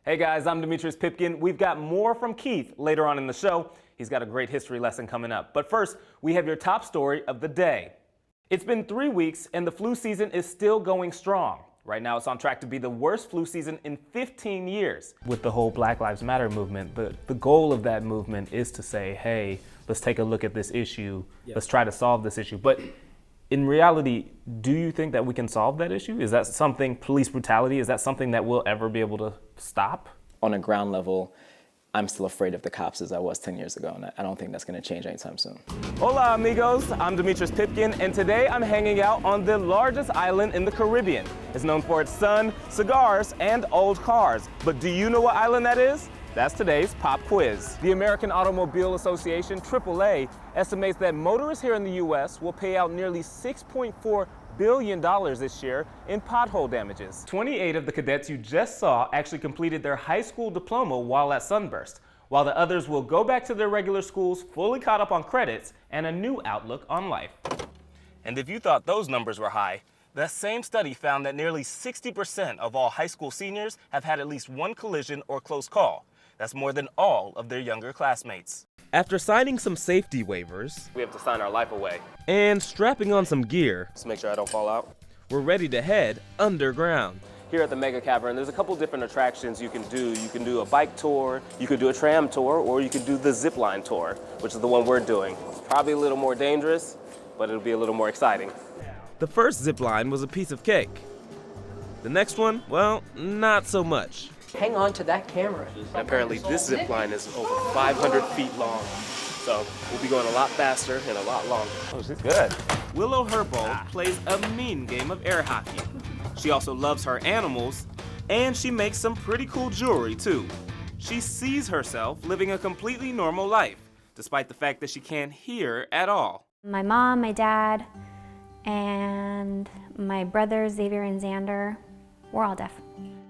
Hey guys, I'm Demetrius Pipkin. We've got more from Keith later on in the show. He's got a great history lesson coming up. But first, we have your top story of the day. It's been 3 weeks and the flu season is still going strong. Right now it's on track to be the worst flu season in 15 years. With the whole Black Lives Matter movement, the goal of that movement is to say, hey, let's take a look at this issue. Let's try to solve this issue. But in reality, do you think that we can solve that issue? Is that something, police brutality, is that something that we'll ever be able to stop? On a ground level, I'm still afraid of the cops as I was 10 years ago, and I don't think that's going to change anytime soon. Hola amigos, I'm Demetrius Pipkin, and today I'm hanging out on the largest island in the Caribbean. It's known for its sun, cigars, and old cars. But do you know what island that is? That's today's pop quiz. The American Automobile Association, AAA, estimates that motorists here in the U.S. will pay out nearly $6.4 billion this year in pothole damages. 28 of the cadets you just saw actually completed their high school diploma while at Sunburst, while the others will go back to their regular schools fully caught up on credits and a new outlook on life. And if you thought those numbers were high, that same study found that nearly 60% of all high school seniors have had at least one collision or close call. That's more than all of their younger classmates. After signing some safety waivers, we have to sign our life away, and strapping on some gear, just make sure I don't fall out, we're ready to head underground. Here at the Mega Cavern, there's a couple different attractions you can do. You can do a bike tour, you could do a tram tour, or you could do the zip line tour, which is the one we're doing. It's probably a little more dangerous, but it'll be a little more exciting. The first zip line was a piece of cake. The next one, well, not so much. Hang on to that camera. Apparently this zip line is over 500 feet long, so we'll be going a lot faster and a lot longer. Oh, this is good. Willow Herbold plays a mean game of air hockey. She also loves her animals, and she makes some pretty cool jewelry too. She sees herself living a completely normal life, despite the fact that she can't hear at all. My mom, my dad, and my brothers, Xavier and Xander, we're all deaf.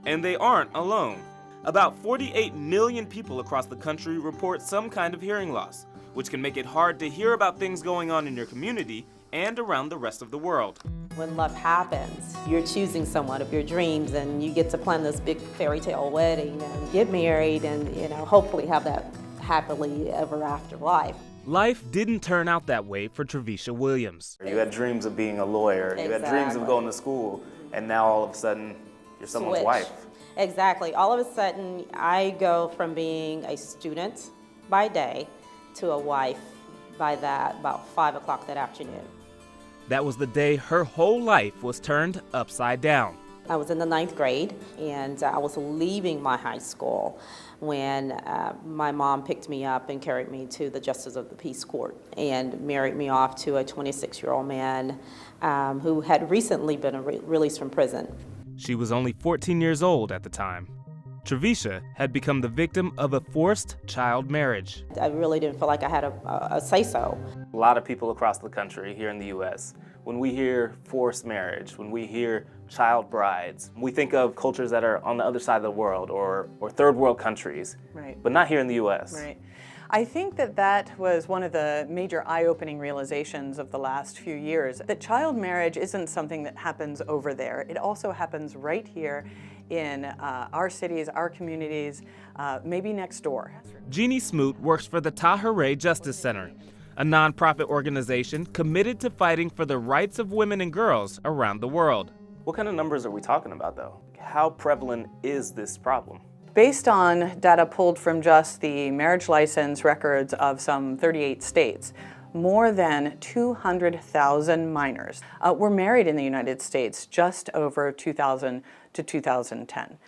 And they aren't alone. About 48 million people across the country report some kind of hearing loss, which can make it hard to hear about things going on in your community and around the rest of the world. When love happens, you're choosing someone of your dreams and you get to plan this big fairy tale wedding and get married and, hopefully have that happily ever after life. Life didn't turn out that way for Trevisha Williams. You had dreams of being a lawyer, you had dreams of going to school, and now all of a sudden, you're someone's wife. Exactly. All of a sudden, I go from being a student by day to a wife by about 5 o'clock that afternoon. That was the day her whole life was turned upside down. I was in the 9th grade, and I was leaving my high school when my mom picked me up and carried me to the Justice of the Peace Court and married me off to a 26-year-old man who had recently been released from prison. She was only 14 years old at the time. Trevisha had become the victim of a forced child marriage. I really didn't feel like I had a say-so. A lot of people across the country here in the U.S., when we hear forced marriage, when we hear child brides, we think of cultures that are on the other side of the world or third world countries, right, but not here in the U.S. Right. I think that was one of the major eye-opening realizations of the last few years, that child marriage isn't something that happens over there. It also happens right here in our cities, our communities, maybe next door. Jeannie Smoot works for the Tahirih Justice Center, a nonprofit organization committed to fighting for the rights of women and girls around the world. What kind of numbers are we talking about, though? How prevalent is this problem? Based on data pulled from just the marriage license records of some 38 states, more than 200,000 minors were married in the United States just over 2000 to 2010.